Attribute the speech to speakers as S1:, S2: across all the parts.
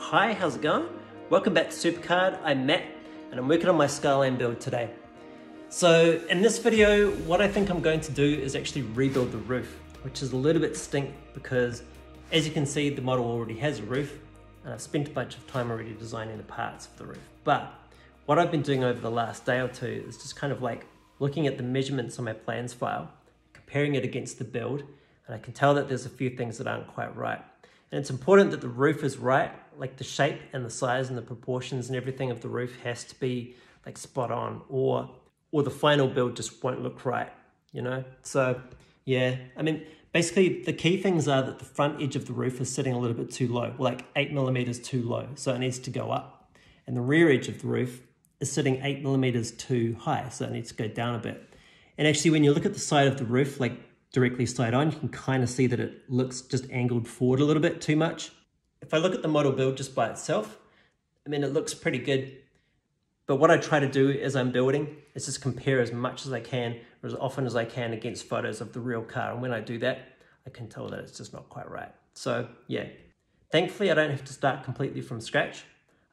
S1: Hi, how's it going? Welcome back to SuperCard. I'm Matt and I'm working on my Skyline build today. So in this video, what I think I'm going to do is actually rebuild the roof, which is a little bit stink because as you can see, the model already has a roof and I've spent a bunch of time already designing the parts of the roof. But what I've been doing over the last day or two is just kind of like looking at the measurements on my plans file, comparing it against the build, and I can tell that there's a few things that aren't quite right. And it's important that the roof is right, like the shape and the size and the proportions and everything of the roof has to be like spot on, or the final build just won't look right, you know? So yeah, I mean, basically the key things are that the front edge of the roof is sitting a little bit too low, like 8 millimeters too low, so it needs to go up. And the rear edge of the roof is sitting 8 millimeters too high, so it needs to go down a bit. And actually when you look at the side of the roof, like directly side on, you can kind of see that it looks just angled forward a little bit too much. If I look at the model build just by itself, I mean, it looks pretty good. But what I try to do as I'm building is just compare as much as I can, or as often as I can, against photos of the real car. And when I do that, I can tell that it's just not quite right. So yeah, thankfully I don't have to start completely from scratch.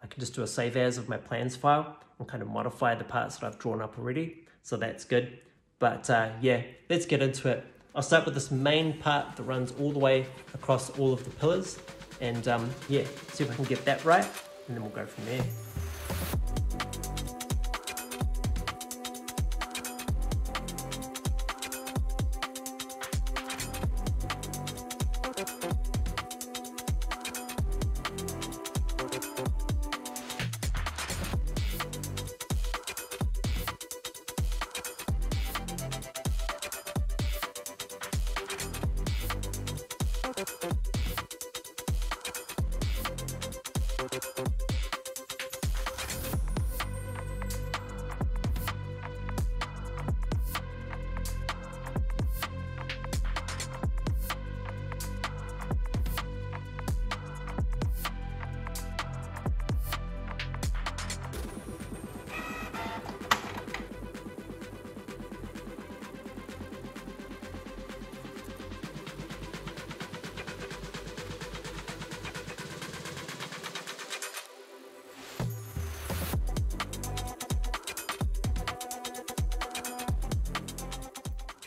S1: I can just do a save as of my plans file and kind of modify the parts that I've drawn up already. So that's good. But yeah, let's get into it. I'll start with this main part that runs all the way across all of the pillars and yeah, see if I can get that right, and then we'll go from there.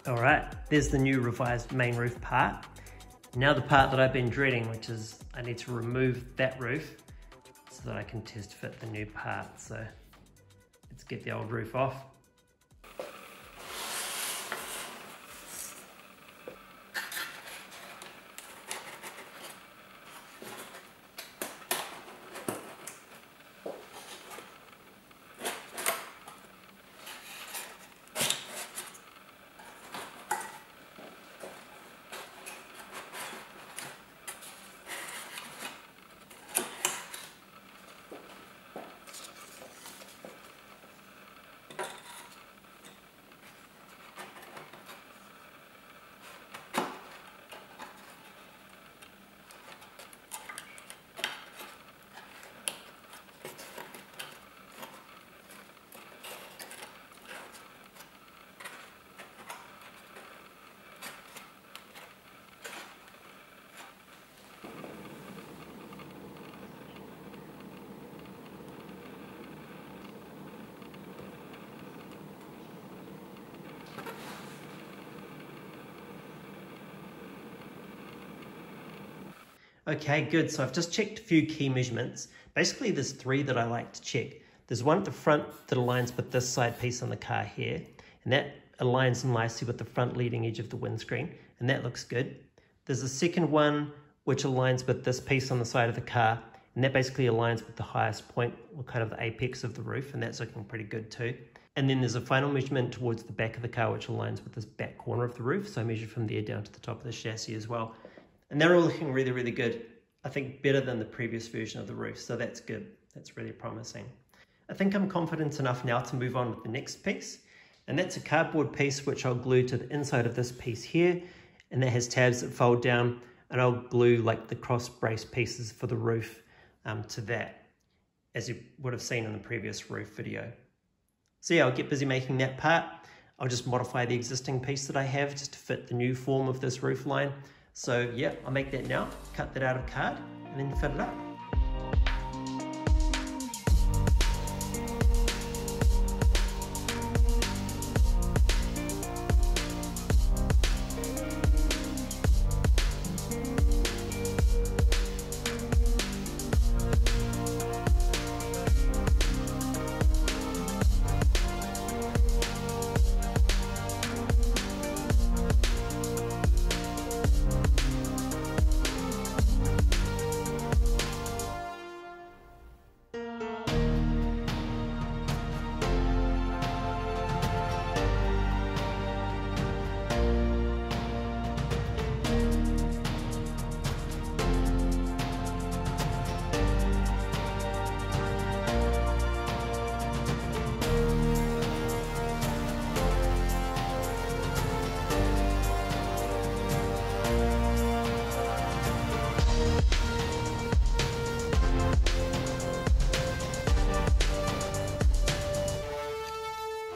S1: All right, there's the new revised main roof part. Now the part that I've been dreading, which is I need to remove that roof so that I can test fit the new part. So let's get the old roof off. Okay, good. So I've just checked a few key measurements. Basically, there's three that I like to check. There's one at the front that aligns with this side piece on the car here, and that aligns nicely with the front leading edge of the windscreen, and that looks good. There's a second one which aligns with this piece on the side of the car, and that basically aligns with the highest point, or kind of the apex of the roof, and that's looking pretty good too. And then there's a final measurement towards the back of the car which aligns with this back corner of the roof, so I measured from there down to the top of the chassis as well. And they're all looking really, really good. I think better than the previous version of the roof, so that's good. That's really promising. I think I'm confident enough now to move on with the next piece, and that's a cardboard piece which I'll glue to the inside of this piece here, and that has tabs that fold down, and I'll glue like the cross brace pieces for the roof to that, as you would have seen in the previous roof video. So yeah, I'll get busy making that part. I'll just modify the existing piece that I have just to fit the new form of this roof line. So yeah, I'll make that now, cut that out of card, and then fit it up.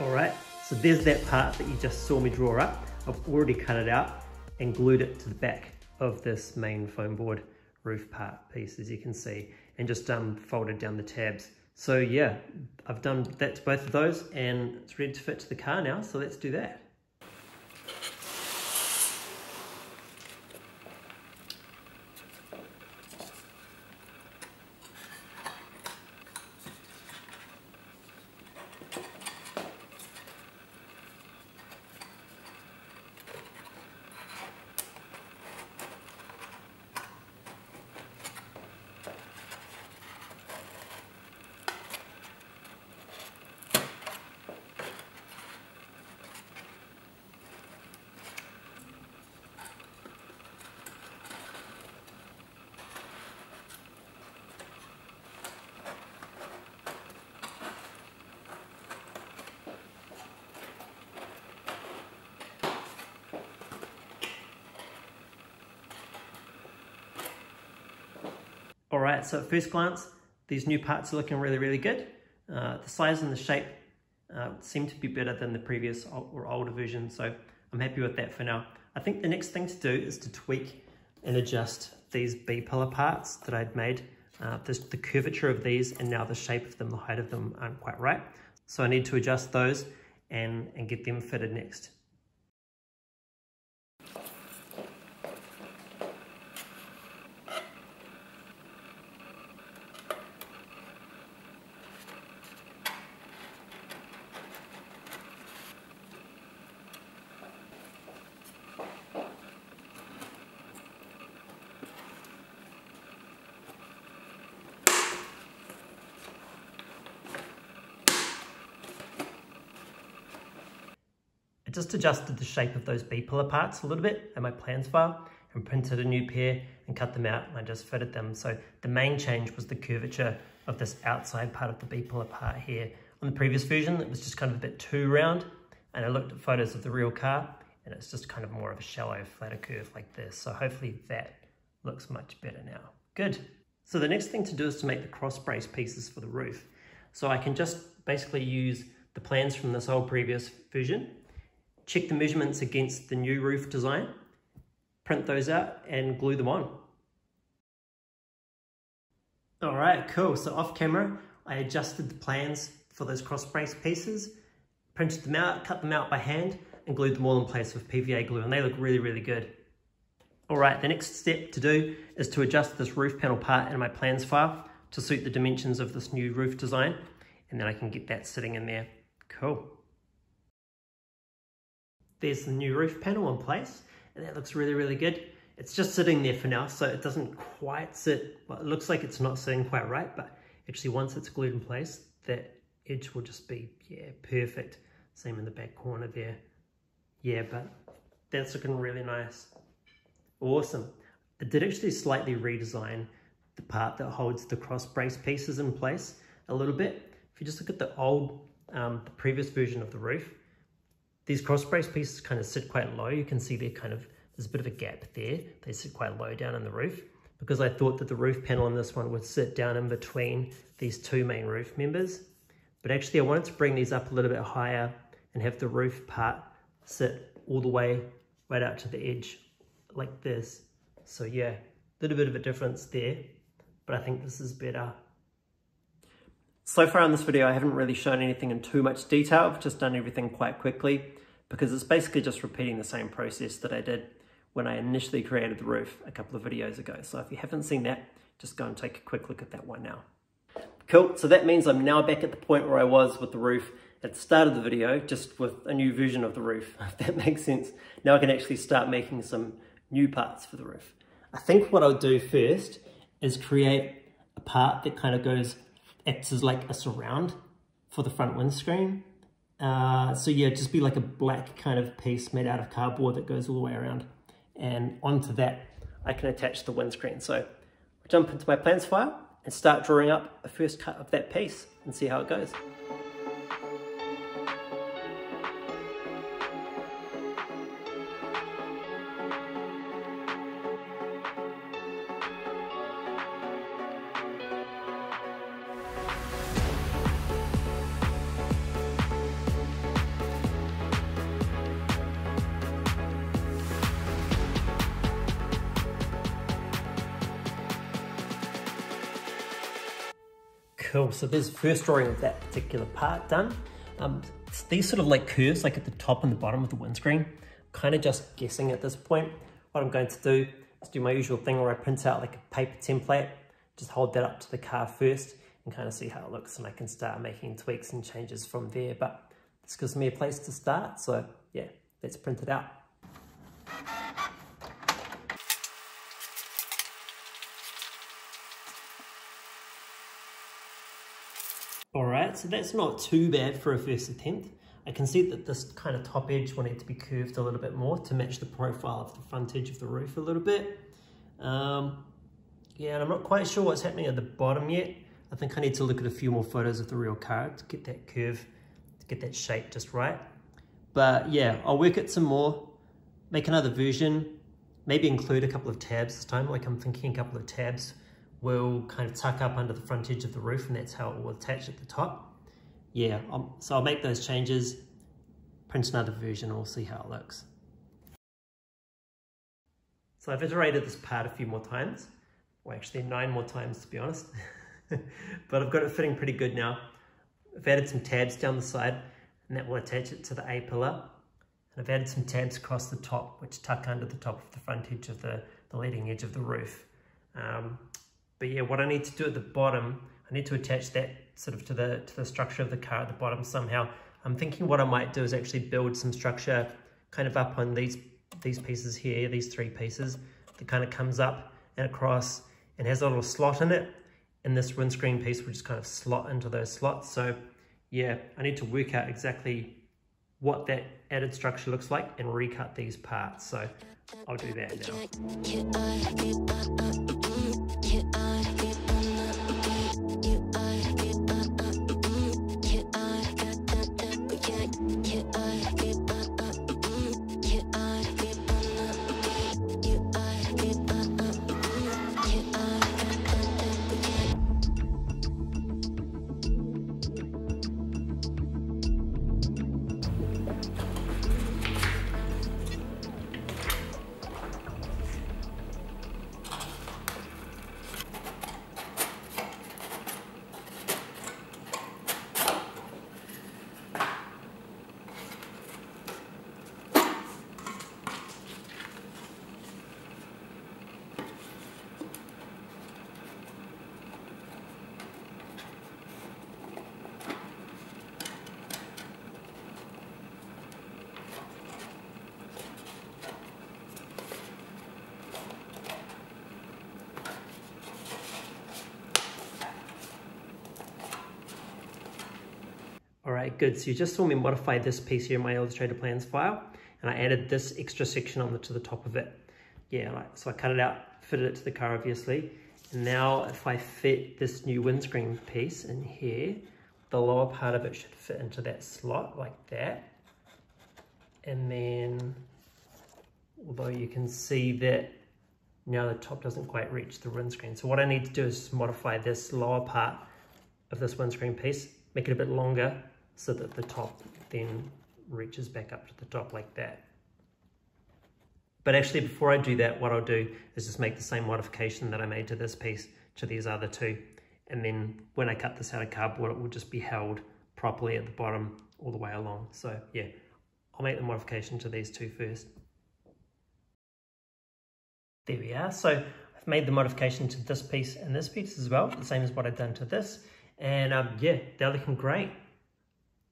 S1: All right, so there's that part that you just saw me draw up. I've already cut it out and glued it to the back of this main foam board roof part piece, as you can see, and just folded down the tabs. So yeah, I've done that to both of those and it's ready to fit to the car now, so let's do that. All right, so at first glance, these new parts are looking really, really good. The size and the shape seem to be better than the previous or older version, so I'm happy with that for now. I think the next thing to do is to tweak and adjust these B-pillar parts that I'd made. The curvature of these and now the shape of them, the height of them aren't quite right. So I need to adjust those and get them fitted next. Just adjusted the shape of those B-pillar parts a little bit in my plans file and printed a new pair and cut them out, and I just fitted them. So the main change was the curvature of this outside part of the B-pillar part here. On the previous version, it was just kind of a bit too round, and I looked at photos of the real car and it's just kind of more of a shallow, flatter curve like this. So hopefully that looks much better now. Good. So the next thing to do is to make the cross brace pieces for the roof. So I can just basically use the plans from this old previous version, check the measurements against the new roof design, print those out and glue them on. All right, cool. So off camera, I adjusted the plans for those cross brace pieces, printed them out, cut them out by hand and glued them all in place with PVA glue, and they look really, really good. All right, the next step to do is to adjust this roof panel part in my plans file to suit the dimensions of this new roof design, and then I can get that sitting in there. Cool. There's the new roof panel in place, and that looks really, really good. It's just sitting there for now, so it doesn't quite sit, well, it looks like it's not sitting quite right, but actually once it's glued in place, that edge will just be, yeah, perfect. Same in the back corner there. Yeah, but that's looking really nice. Awesome. I did actually slightly redesign the part that holds the cross brace pieces in place a little bit. If you just look at the old, the previous version of the roof, these cross brace pieces kind of sit quite low. You can see there's a bit of a gap there. They sit quite low down in the roof because I thought that the roof panel on this one would sit down in between these two main roof members. But actually I wanted to bring these up a little bit higher and have the roof part sit all the way right out to the edge like this. So yeah, a little bit of a difference there, but I think this is better. So far in this video, I haven't really shown anything in too much detail. I've just done everything quite quickly because it's basically just repeating the same process that I did when I initially created the roof a couple of videos ago. So if you haven't seen that, just go and take a quick look at that one now. Cool, so that means I'm now back at the point where I was with the roof at the start of the video, just with a new version of the roof, if that makes sense. Now I can actually start making some new parts for the roof. I think what I'll do first is create a part that kind of acts as like a surround for the front windscreen. So yeah, just be like a black kind of piece made out of cardboard that goes all the way around. And onto that, I can attach the windscreen. So I'll jump into my plans file and start drawing up a first cut of that piece and see how it goes. cool. So there's the first drawing of that particular part done. These sort of like curves, like at the top and the bottom of the windscreen, kind of just guessing at this point. What I'm going to do is do my usual thing where I print out like a paper template, just hold that up to the car first and kind of see how it looks, and I can start making tweaks and changes from there. But this gives me a place to start, so yeah, let's print it out. Alright, so that's not too bad for a first attempt. I can see that this kind of top edge will need to be curved a little bit more to match the profile of the front edge of the roof a little bit. Yeah, and I'm not quite sure what's happening at the bottom yet. I think I need to look at a few more photos of the real car to get that curve, to get that shape just right. But yeah, I'll work it some more, make another version, maybe include a couple of tabs this time. Like I'm thinking a couple of tabs will kind of tuck up under the front edge of the roof, and that's how it will attach at the top. Yeah, so I'll make those changes, print another version, and we'll see how it looks. So I've iterated this part a few more times, or actually 9 more times to be honest, but I've got it fitting pretty good now. I've added some tabs down the side, and that will attach it to the A pillar. And I've added some tabs across the top, which tuck under the top of the front edge of the leading edge of the roof. But yeah, what I need to do at the bottom, I need to attach that sort of to the structure of the car at the bottom somehow. I'm thinking what I might do is actually build some structure kind of up on these pieces here, these 3 pieces, that kind of comes up and across and has a little slot in it. And this windscreen piece will just kind of slot into those slots. So yeah, I need to work out exactly what that added structure looks like and recut these parts. So I'll do that now. Alright, good. So you just saw me modify this piece here in my Illustrator Plans file, and I added this extra section to the top of it. Yeah, so I cut it out, fitted it to the car obviously, and now if I fit this new windscreen piece in here, the lower part of it should fit into that slot like that. And then, although you can see that now the top doesn't quite reach the windscreen. So what I need to do is just modify this lower part of this windscreen piece, make it a bit longer, so that the top then reaches back up to the top like that. But actually before I do that, what I'll do is just make the same modification that I made to this piece to these other 2. And then when I cut this out of cardboard, it will just be held properly at the bottom all the way along. So yeah, I'll make the modification to these 2 first. There we are. So I've made the modification to this piece and this piece as well, the same as what I've done to this. And yeah, they're looking great.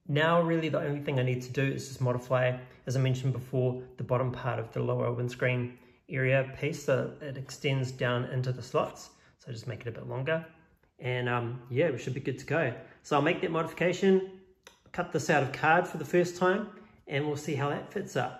S1: Now really the only thing I need to do is just modify, as I mentioned before, the bottom part of the lower windscreen area piece so it extends down into the slots. So just make it a bit longer. And yeah, we should be good to go. So I'll make that modification, cut this out of card for the first time, and we'll see how that fits up.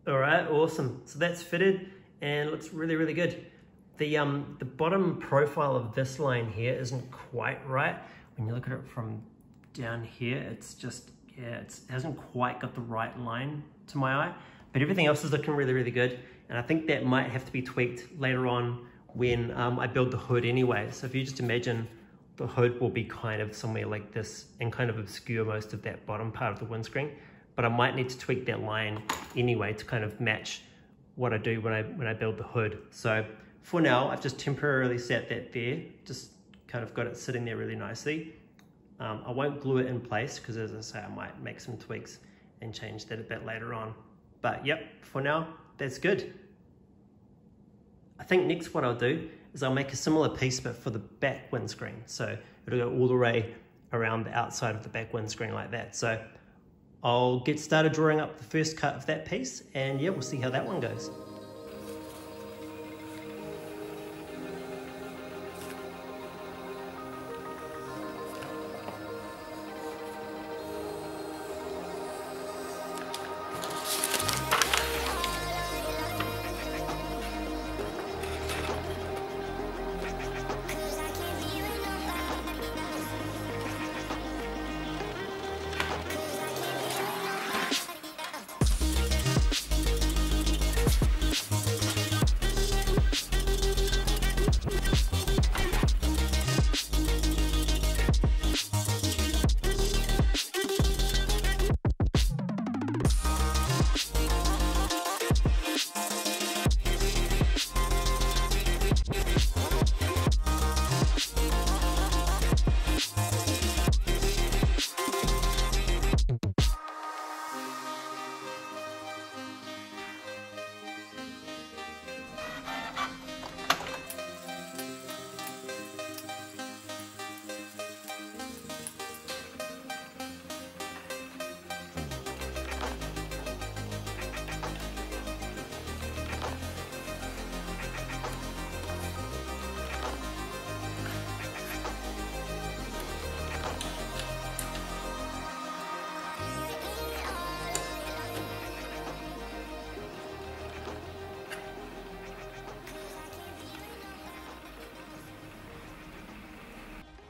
S1: All right, awesome. So that's fitted and looks really, really good. The bottom profile of this line here isn't quite right. When you look at it from down here, it's just, yeah, it hasn't quite got the right line to my eye, but everything else is looking really, really good. And I think that might have to be tweaked later on when I build the hood anyway. So if you just imagine the hood will be kind of somewhere like this and kind of obscure most of that bottom part of the windscreen, but I might need to tweak that line anyway to kind of match what I do when I build the hood. So for now, I've just temporarily set that there, just kind of got it sitting there really nicely. I won't glue it in place because, as I say, I might make some tweaks and change that a bit later on. But yep, for now, that's good. I think next what I'll do is I'll make a similar piece but for the back windscreen. So it'll go all the way around the outside of the back windscreen like that. So I'll get started drawing up the first cut of that piece, and yeah, we'll see how that one goes.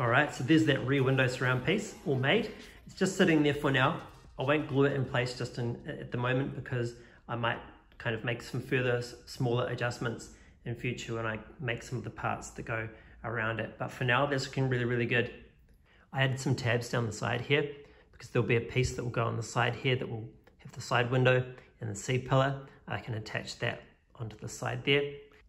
S1: All right, so there's that rear window surround piece all made. It's just sitting there for now. I won't glue it in place just at the moment because I might kind of make some further smaller adjustments in future when I make some of the parts that go around it. But for now, that's looking really, really good. I added some tabs down the side here because there'll be a piece that will go on the side here that will have the side window and the C-pillar. I can attach that onto the side there.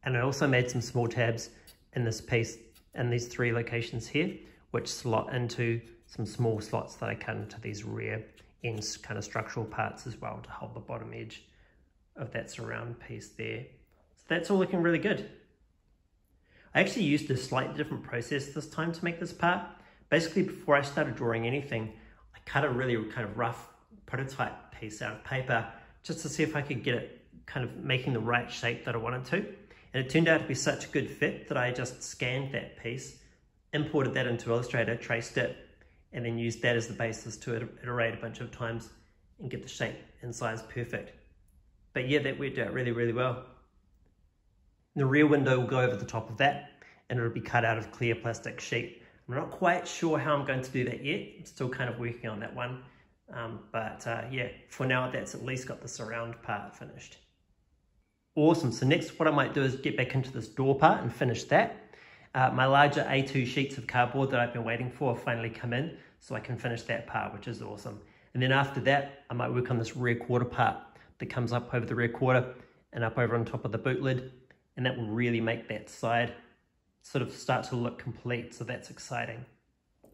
S1: And I also made some small tabs in this piece in these three locations here, which slot into some small slots that I cut into these rear ends kind of structural parts as well to hold the bottom edge of that surround piece there. So that's all looking really good. I actually used a slightly different process this time to make this part. Basically, before I started drawing anything, I cut a really kind of rough prototype piece out of paper just to see if I could get it kind of making the right shape that I wanted to. And it turned out to be such a good fit that I just scanned that piece, imported that into Illustrator, traced it, and then used that as the basis to iterate a bunch of times and get the shape and size perfect. But yeah, that worked out really, really well. The rear window will go over the top of that, and it'll be cut out of clear plastic sheet. I'm not quite sure how I'm going to do that yet. I'm still kind of working on that one. Yeah, for now, that's at least got the surround part finished. Awesome, so next what I might do is get back into this door part and finish that. My larger A2 sheets of cardboard that I've been waiting for have finally come in, so I can finish that part, which is awesome. And then after that, I might work on this rear quarter part that comes up over the rear quarter and up over on top of the boot lid, and that will really make that side sort of start to look complete, so that's exciting.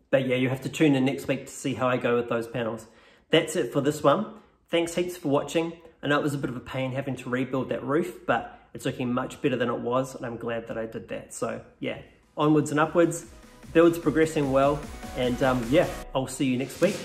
S1: But yeah, you have to tune in next week to see how I go with those panels. That's it for this one. Thanks heaps for watching. I know it was a bit of a pain having to rebuild that roof, but it's looking much better than it was, and I'm glad that I did that. So yeah, onwards and upwards, build's progressing well, and yeah, I'll see you next week.